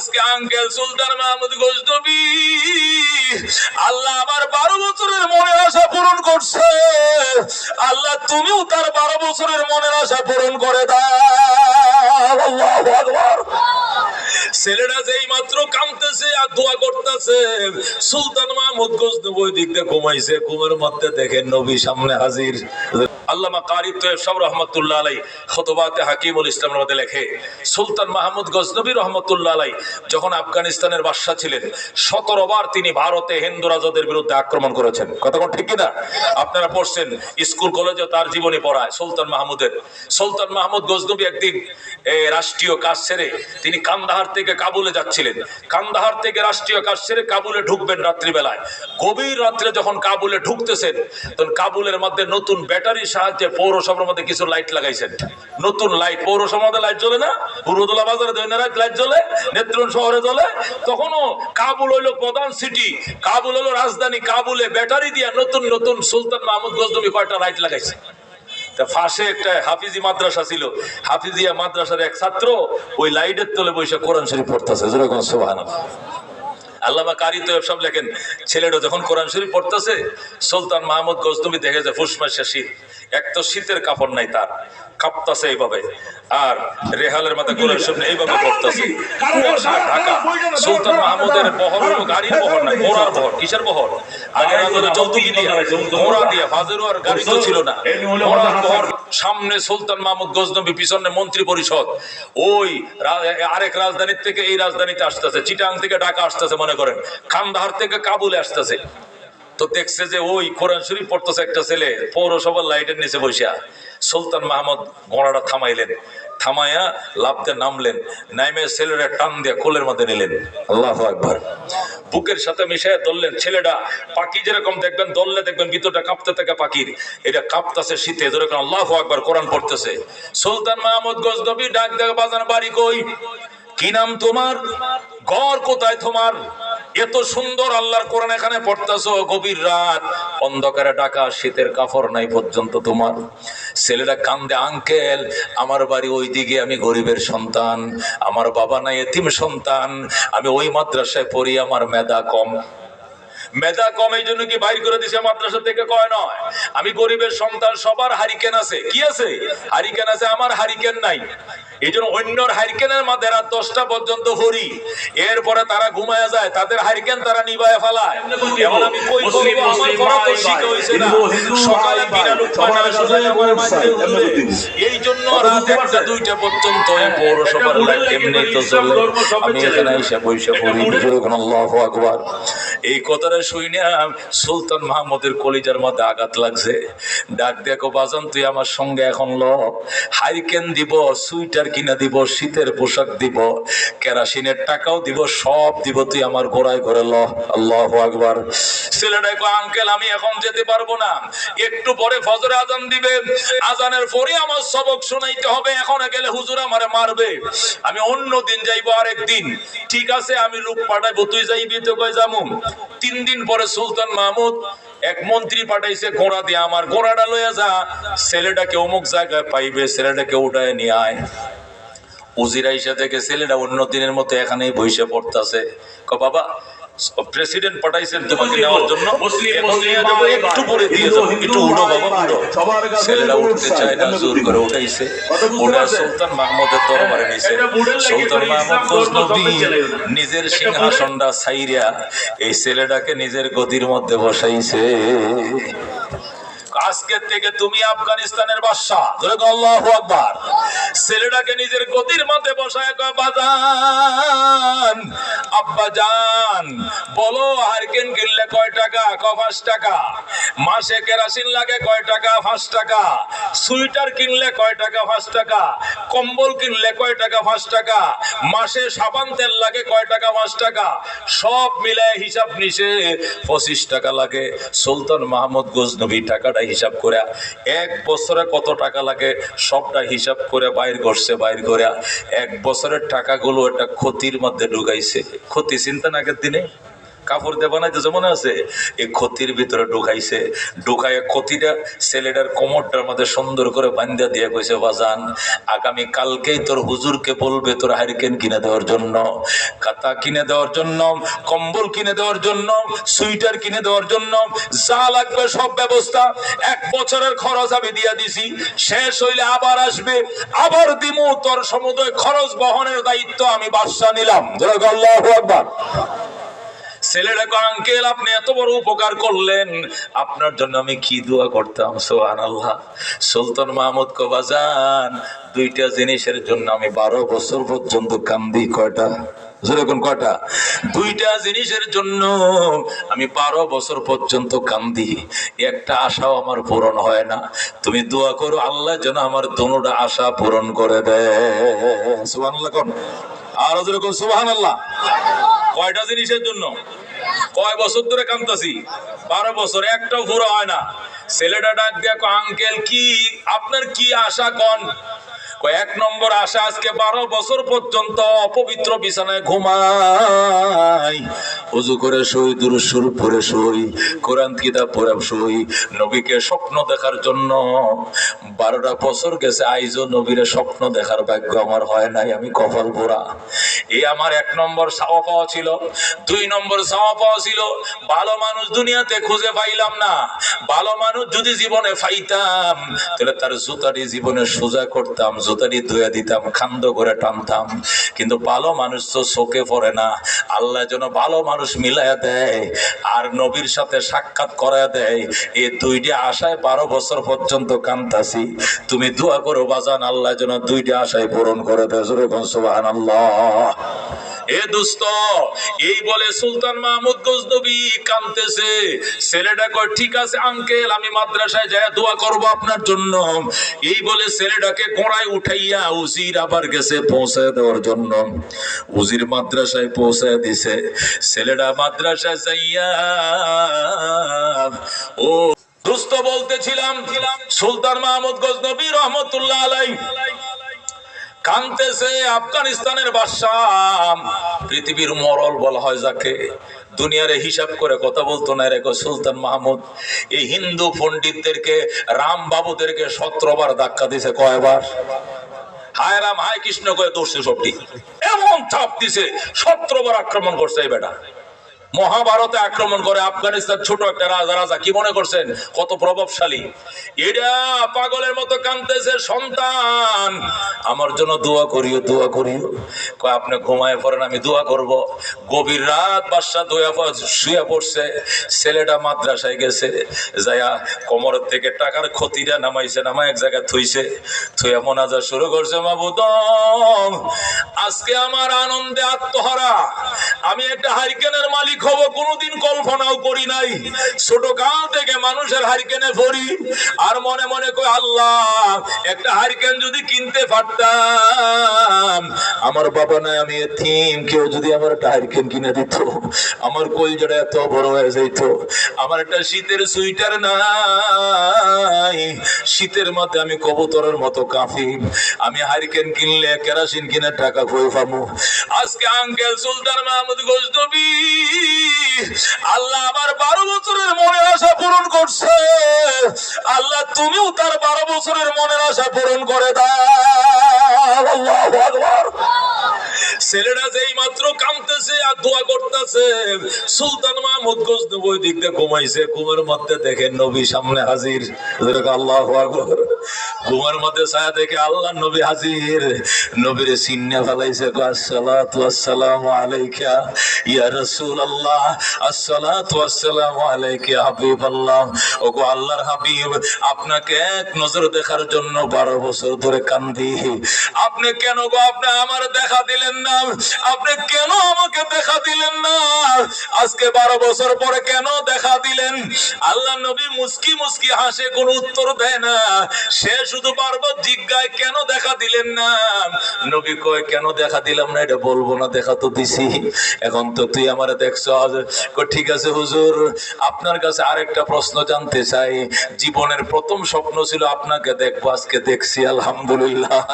আজকে আঙ্কেল সুলতান মাহমুদ গজনবী আল্লাহ আমার 12 বছরের মনের আশা পূরণ করছে। আল্লাহ তুমিও তার 12 বছরের মনের আশা পূরণ করে দাও। আল্লাহু আকবার। ছেলেটা যেই মাত্র কাঁদতেছে আর দোয়া করতেছে, সুলতান মাহমুদ গজনবী ওই দিক দিয়ে ঘুমাইছে। ঘুমের মধ্যে দেখেন নবী সামনে হাজির। আল্লামা কারি তৈয়ব সাহেব রহমাতুল্লাহ আলাইহি খুতবাতে হাকিমুল ইসলামের মধ্যে লেখে, সুলতান মাহমুদ গজনবী রহমাতুল্লাহ আলাইহি যখন আফগানিস্তানের বাদশা ছিলেন 17 বার তিনি ভারতে হিন্দু রাজাদের বিরুদ্ধে আক্রমণ করেছেন। কথা কোন ঠিক কিনা? আপনারা পড়ছেন, স্কুল কলেজে তার জীবনী পড়ায় সুলতান মাহমুদের। সুলতান মাহমুদ গজনবী একদিন রাষ্ট্রীয় কাজ ছেড়ে তিনি কান্দাহার থেকে কাবুলে যাচ্ছিলেন। কান্দাহার থেকে রাষ্ট্রীয় কাজ ছেড়ে কাবুলে ঢুকবেন রাত্রিবেলায়। গভীর রাত্রে যখন কাবুলে ঢুকতেছেন তখন কাবুলের মধ্যে নতুন ব্যাটারির সাহায্যে পৌরসভার মধ্যে কিছু লাইট লাগাইছেন। নতুন লাইট, পৌরসভার মধ্যে লাইট জ্বলে না, পূর্বতলা বাজারে দৈনারাত লাইট জ্বলে, নেত্রকোনা শহরে জ্বলে। তখনও কাবুল হইল প্রধান সিটি, কাবুল হলো রাজধানী। কাবুলে ব্যাটারি দিয়ে নতুন নতুন সুলতান মাহমুদ গজনবী কয়টা লাইট লাগাইছে। পাশে একটা হাফিজি মাদ্রাসা ছিল, হাফিজিয়া মাদ্রাসার এক ছাত্র ওই লাইটের তলে বসে কোরআন শরীফ পড়তেছে। সুবহানাল্লাহ। আল্লামা কারি তৈয়ব সাহেব লেখেন, ছেলেটা যখন কোরআন শরীফ পড়তেছে সুলতান মাহমুদ গজনবী দেখে যে ফুসমাসে শীত, এক তো শীতের কাপড় নাই, তার কাঁপতাছে এইভাবে, আর রেহালের মাথা কোরআন শরীফ এইভাবে পড়তেছে, কুয়াশা ঢাকা। সুলতান মাহমুদের বহর হলো গাড়ির বহর না, ঘোড়ার বহর। কিসের বহর? আগে রাজারা চলতো কি দিয়ে? ঘোড়া দিয়ে। বাজারও আর গাড়ি তো ছিল না, ঘোড়ার বহর। সামনে সুলতান মাহমুদ গজনবী, পিছনে মন্ত্রী পরিষদ। ওই আরেক রাজধানীর থেকে এই রাজধানীতে আসতেছে, চিটাং থেকে ঢাকা আসতেছে, মনে করেন কান্দাহার থেকে কাবুলে আসতেছে। তো দেখছে যে ওই কোরআন শরীফ পড়তেছে একটা ছেলে পৌরসভার লাইটের নিচে বসিয়া। সুলতান মাহমুদ ঘোড়াটা থামাইলেন, থামাইয়া লাফতে নামলেন, নাইমে ছেলেরা টান দিয়ে কোলের মধ্যে নিলেন। আল্লাহু আকবার। বুকের সাথে মিশাইয়া ধরলেন। ছেলেটা পাখি যেরকম দেখবেন ধরলে দেখবেন ভিতরটা কাঁপতে থাকে পাখির, এটা কাঁপতেছে শীতে। যেরকম আল্লাহু আকবার কোরআন পড়তেছে। সুলতান মাহমুদ গজনবী ডাক দিয়ে বাজান, বাড়ি কই? কি নাম তোমার? ঘর কোথায় তোমার? এত সুন্দর আল্লাহর কোরআন এখানে পড়তেছো, গভীর রাত, অন্ধকারে ঢাকা, শীতের কাপড় নাই পর্যন্ত তোমার। ছেলেটা কান্দে, আঙ্কেল আমার বাড়ি ওইদিকে, আমি গরিবের সন্তান, আমার বাবা নাই, এতিম সন্তান, আমি ওই মাদ্রাসায় পড়ি, আমার মেধা কম। মেধা কম এই জন্য কি বাইর করে দিছে মাদ্রাসা থেকে? কয় নয়, আমি গরিবের সন্তান, সবার হারিকেন আছে। কি আছে? হারিকেন আছে, আমার হারিকেন নাই। এই জন্য অন্যর হারিকেনের মধ্যে রাত 10টা পর্যন্ত ভরি, এরপরে তারা ঘুমায় যায়, তাদের হারিকেন তারা নিভায় ফেলায়। এখন আমি কই বলবো, আমার পড়া তো শিখে হইছে না। সকালে বিড়াল উঠপানা সোজা আমার মাঝে উঠবে। এই জন্য রাত 1টা 2টা পর্যন্ত এই পৌরসভার লাইট এমনি তো জ্বলে, আমি এখানে এসে বসে পড়ি। আল্লাহু আকবার। এই কথাটা শুনে সুলতান মাহমুদের কলিজার মধ্যে আঘাত লাগছে। ডাক দেখো, বাজান তুই আমার সঙ্গে এখন ল, হারিকেন দিব, সুইটার কিনা দিব, শীতের পোশাক দিব, কেরাসিনের টাকাও দিব, সব দিব, তুই আমার ঘোড়ায় ঘরে ল। আল্লাহু আকবার। ছেলেটা কয়, আঙ্কেল আমি এখন যেতে পারবো না, একটু পরে ফজরে আজান দিবে, আজানের পরে আমার সবক শোনাইতে হবে, এখন গেলে হুজুর আমারে মারবে, আমি অন্য দিন যাইবো, আরেকদিন। ঠিক আছে, আমি লোক পাঠাইবো, তুই যাইবি? তো কয় যামু। 3 দিন পরে সুলতান মাহমুদ এক মন্ত্রী পাঠাইছে, ঘোড়া দিয়ে, আমার ঘোড়াটা লইয়া যা, ছেলেটাকে অমুক জায়গায় পাইবে, ছেলেটাকে উঠায় নিয়ে আয়। উজিরা ইসা থেকে ছেলেটা অন্য দিনের মতো এখানেই বসে পড়তেছে। বাবা প্রেসিডেন্ট পাঠাইছেন তোমাকে নেওয়ার জন্য, একটু পরে দিয়ে যাবো, একটু উঠো বাবা, উঠো। ছেলেরা উঠতে চায় না, জোর করে উঠাইছে। ওটা সুলতান মাহমুদের দরবারে নিছে। সুলতান মাহমুদ গজনবী নিজের সিংহাসনটা ছাইরা এই ছেলেটাকে নিজের গদির মধ্যে বসাইছে। আজকের থেকে তুমি আফগানিস্তানের বাদশা। আল্লাহু আকবার। ছেলেটাকে নিজের গদির মধ্যে বসায় কয়, বাজান, আব্বা জান বলো, হারকেন কিনলে কয় টাকা? 5 টাকা। মাসে কেরাসিন লাগে কয় টাকা? 5 টাকা। সুইটার কিনলে কয় টাকা? 5 টাকা। কম্বল কিনলে কয় টাকা? 5 টাকা। মাসে সাবান তেল লাগে কয় টাকা? 5 টাকা। সব মিলায় হিসাব নিছে 25 টাকা লাগে। সুলতান মাহমুদ গজনবী টাকাটা হিসাব করে 1 বছরে কত টাকা লাগে সবটা হিসাব করে বাইর করছে। বাইর করে 1 বছরের টাকাগুলো একটা ক্ষতির মধ্যে ঢুকাইছে। ক্ষতি চিন্তা না আগের দিনে কাপড় দিয়ে বানাইতেছে মনে আছে, এই ক্ষতির ভিতরে ঢুকাইছে, ঢুকাইয়া ক্ষতিটা ছেলেটার কোমরটার মধ্যে সুন্দর করে বান্ধা দিয়ে কইছে, বাজান আগামী কালকেই তোর হুজুরকে বলবে তোর হারিকেন কিনে দেওয়ার জন্য, কাতা কিনে দেওয়ার জন্য, কম্বল কিনে দেওয়ার জন্য, সুইটার কিনে দেওয়ার জন্য, যা লাগবে সব ব্যবস্থা, 1 বছরের খরচ আমি দিয়া দিছি, শেষ হইলে আবার আসবে, আবার দিমু, তোর সমুদয় খরচ বহনের দায়িত্ব আমি বাদশা নিলাম। আল্লাহু আকবার। ছেলেটাকে, আঙ্কেল আপনি এত বড় উপকার করলেন, আপনার জন্য আমি কি দোয়া করতাম। সুবহানাল্লাহ। সুলতান মাহমুদ কো বাজান, 2টা জিনিসের জন্য আমি 12 বছর পর্যন্ত কান্দি। কয়টা? যেরকম কয়টা? 2টা জিনিসের জন্য আমি 12 বছর পর্যন্ত কান্দি, একটা আশাও আমার পূরণ হয় না। তুমি দোয়া করো আল্লাহ যেন আমার দুটোটা আশা পূরণ করে দেয়। সুবহানাল্লাহ কোন? আর যেরকম সুবহানাল্লাহ। কয়টা জিনিসের জন্য? কয় বছর ধরে কাঁদতাছি? 12 বছর, একটাও পুরো হয় না। ছেলেটা ডাক দেখো, আঙ্কেল কি আপনার কি আশা কন? 1 নম্বর আশা, আজকে 12 বছর পর্যন্ত অপবিত্র বিছানায় ঘুমাই, ওযু করে শুই, দুরূদ শরীফ পড়ে শুই, কোরআন কিতাব পড়ে শুই, নবীকে স্বপ্ন দেখার জন্য 12টা বছর গেছে, আইজও নবীরে স্বপ্ন দেখার ভাগ্য আমার হয় নাই, আমি কপাল পোড়া। এই আমার 1 নম্বর চাওয়া পাওয়া ছিল। 2 নম্বর চাওয়া পাওয়া ছিল, ভালো মানুষ দুনিয়াতে খুঁজে পাইলাম না। ভালো মানুষ যদি জীবনে পাইতাম তাহলে তার জুতাটি জীবনে সোজা করতাম, জুতাটি ধুয়ে দিতাম, খান্দ করে টানতাম। কিন্তু ভালো মানুষ তো চোখে পড়ে না। আল্লাহ যেন ভালো মানুষ মিলাইয়া দেয় আর নবীর সাথে সাক্ষাৎ করায় দেয়, এই 2টি আশায় 12 বছর পর্যন্ত কান্দাছি। তুমি দোয়া করো বাজান, আল্লাহ যেন 2টি আশায় পূরণ করে দেয়। সুবহানাল্লাহ। এ দোস্ত, এই বলে সুলতান মাহমুদ গজনবী কাঁদতেছে। ছেলেটা কয়, ঠিক আছে আঙ্কেল, আমি মাদ্রাসায় যায় দোয়া করব আপনার জন্য। এই বলে ছেলেটাকে ঘোড়ায় উঠাইয়া উজির আবার গেছে পৌঁছায় দেওয়ার জন্য। উজির মাদ্রাসায় পৌঁছায় দিছে। ছেলেটা মাদ্রাসায় যাইয়া, ও দোস্ত বলতেছিলাম, সুলতান মাহমুদ গজনবী রহমতুল্লাহ আলাইহি কাঁদতেছে। আফগানিস্তানের বাদশাহ, পৃথিবীর মরল বলা হয় যাকে, দুনিয়ারে হিসাব করে কথা বলতো না রে সুলতান মাহমুদ। এই হিন্দু পণ্ডিতদেরকে, রাম বাবুদেরকে 17 বার ধাক্কা দিছে। কয়বার? হায় রাম হায় কৃষ্ণ কয়ে দোষে সবটি এমন চাপ দিছে, 17 বার আক্রমণ করছে এই বেটা। মহাভারতে আক্রমণ করে আফগানিস্তান, ছোট একটা রাজা, কি মনে করছেন কত প্রভাবশালী? এরা পাগলের মতো কাঁদতেছে, সন্তান আমার জন্য দোয়া করিও, দোয়া করিও। কয় আপনি ঘুমায় পড়েন, আমি দোয়া করব। গভীর রাত বাদশা শুয়ে পড়ছে। ছেলেটা মাদ্রাসায় গেছে, যাইয়া কোমরের থেকে টাকার ক্ষতিটা নামাইছে, নামা এক জায়গায় থইছে, থইয়া মোনাজাত শুরু করছে, মাবুদ আজকে আমার আনন্দে আত্মহারা, আমি একটা হারিকেনের মালিক হব কোনোদিন কল্পনাও করি নাই। ছোট কাল থেকে মানুষের হারিকেনে পড়ি আর মনে মনে কই, আল্লাহ একটা হারিকেন যদি কিনতে পারতাম, আমার বাবা নাই, আমি এতিম, কেউ যদি আমার একটা হারিকেন কিনে দিত, আমার কলজাটা এত বড় হয়ে যাইত। আমার একটা শীতের সুইটার নাই, শীতের মধ্যে আমি কবুতরের মতো কাঁপি, আমি হারিকেন কিনলে কেরাসিন কিনে টাকা কই পাবো। আজকে আঙ্কেল সুলতান মাহমুদ গজনবী, আল্লাহ আমার 12 বছরের মনের আশা পূরণ করছে। আল্লাহ তুমিও তার 12 বছরের মনের আশা পূরণ করে দাও। আল্লাহু আকবার। ছেলেটা যেই মাত্র কাঁদতেছে আর দোয়া করতেছে, সুলতান মাহমুদ গজনবী ওই দিক দিয়ে ঘুমাইছে। ঘুমের মধ্যে দেখেন নবী সামনে হাজির। আল্লাহু আকবার। ঘুমের মধ্যে ছায়া দেখে আল্লাহ নবী হাজির। নবীরে সিন্না ফেলাইছে, আসসালাতু ওয়াসসালামু আলাইকা ইয়া রাসূলুল্লাহ, আসসালাতু ওয়াসসালামু আলাইকা ইয়া হাবিবাল্লাহ। ওগো আল্লাহর হাবিব, আপনাকে এক নজর দেখার জন্য 12 বছর ধরে কান্দি। আপনি কেন গো, আপনি আমার দেখা দিলেন না? আপনি কেন আমাকে দেখা দিলেন না? আজকে 12 বছর পরে কেন দেখা দিলেন? আল্লাহ নবী মুস্কি মুস্কি হাসে, কোনো উত্তর দেয় না। সে শুধু বারবার জিজ্ঞায়, কেন দেখা দিলেন না? নবী কয়, কেন দেখা দিলাম না এটা বলবো না, দেখা তো দিছি। এখন তো তুই আমারে দেখছ। ঠিক আছে হুজুর, আপনার কাছে আরেকটা প্রশ্ন জানতে চাই। জীবনের প্রথম স্বপ্ন ছিল আপনাকে দেখবো, আজকে দেখছি আলহামদুলিল্লাহ।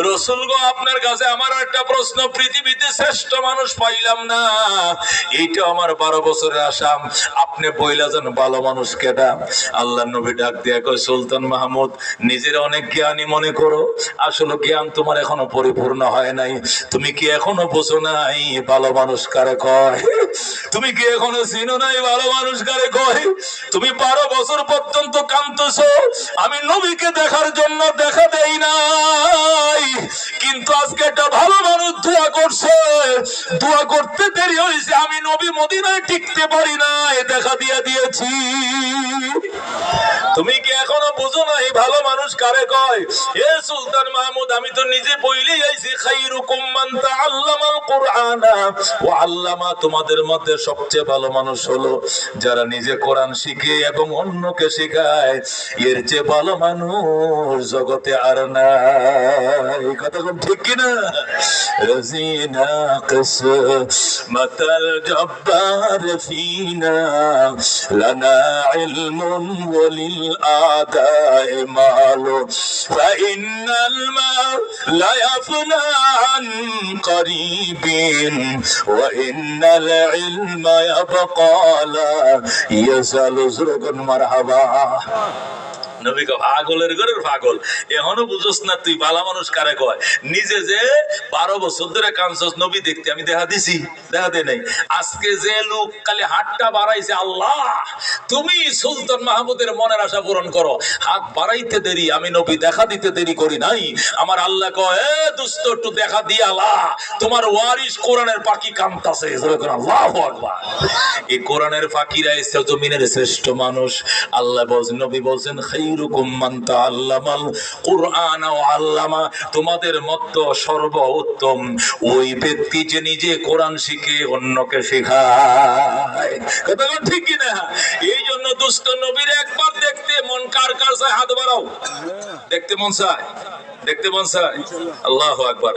রাসূল গো, আপনার কাছে আমার একটা প্রশ্ন, পৃথিবীতে শ্রেষ্ঠ মানুষ পাইলাম পারলাম না, এইটা আমার 12 বছরের আশা। আপনি বইলা যান ভালো মানুষ কেডা? আল্লাহ নবী ডাক দিয়া কয়, সুলতান মাহমুদ, নিজের অনেক জ্ঞানী মনে করো, আসলে জ্ঞান তোমার এখনো পরিপূর্ণ হয় নাই। তুমি কি এখনো বোঝো নাই ভালো মানুষ কারে কয়? তুমি কি এখনো চিনো নাই ভালো মানুষ কারে কয়? তুমি 12 বছর পর্যন্ত কাঁদতেছো, আমি নবীকে দেখার জন্য দেখা দেই নাই, কিন্তু আজকে একটা ভালো মানুষ দোয়া করছে, দোয়া করতে দেরি হয়েছে, আমি নবী মদিনায় টিকতে পারি নাই, দেখা দিয়ে দিয়েছি। তুমি কি এখনো বুঝো না এই ভালো মানুষ কারে কয়? এ সুলতান মাহমুদ, আমি তো নিজে বইলেই আইছি, খাইরুকুম মান তাআল্লামাল কুরআনা ওয়া আল্লামা, তোমাদের মধ্যে সবচেয়ে ভালো মানুষ হলো যারা নিজে কোরআন শিখে এবং অন্যকে শেখায়। এর চেয়ে ভালো মানুষ জগতে আর নাই। কথা কোন ঠিক কিনা? রাজিনা কিসমাতাল জব্বার ফিনা লানা ইলমুন ওয়ালিল আদায়ে মালু ফাইন্নাল মাল লা ইয়াফনা আন করিবিন ওয়া ইন্নাল ইলমা ইয়াবকা লা ইয়াজালু যুরগুন মারহাবা। নবী কয়, পাগলের ঘরের পাগল, এখনো বুঝোস না তুই ভালো মানুষ কারে কয়? নিজে যে 12 বছর ধরে কাঁদছস নবী দেখতে, আমি দেখা দিছি? দেখা দেই নাই। আজকে যে লোক খালি হাতটা বাড়াইছে, আল্লাহ তুমি সুলতান মাহমুদের মনের আশা পূরণ করো, হাত বাড়াইতে দেরি, আমি নবী দেখা দিতে দেরি করি নাই। আমার আল্লাহ কয়, এ দুষ্ট, একটু দেখা দিয়ে আল্লাহ, তোমার ওয়ারিস কোরআনের পাখি কাঁদতাছে। আল্লাহু আকবার। এই কোরআনের পাখিরা এসে জমিনের শ্রেষ্ঠ মানুষ। আল্লাহ বলছেন, নবী বলছেন, খাইরুকুম মান তাআল্লামাল কুরআন ওয়া আল্লামা, তোমাদের মধ্যে সর্বোত্তম ওই ব্যক্তি যে নিজে কোরআন শিখে অন্যকে শেখায়। কথা ঠিক কি না? এই জন্য দুষ্ট নবীর একবার দেখতে মন কার কার চায়? হাত বাড়াও। দেখতে মন চায়? দেখতে মন চায়? আল্লাহু আকবার।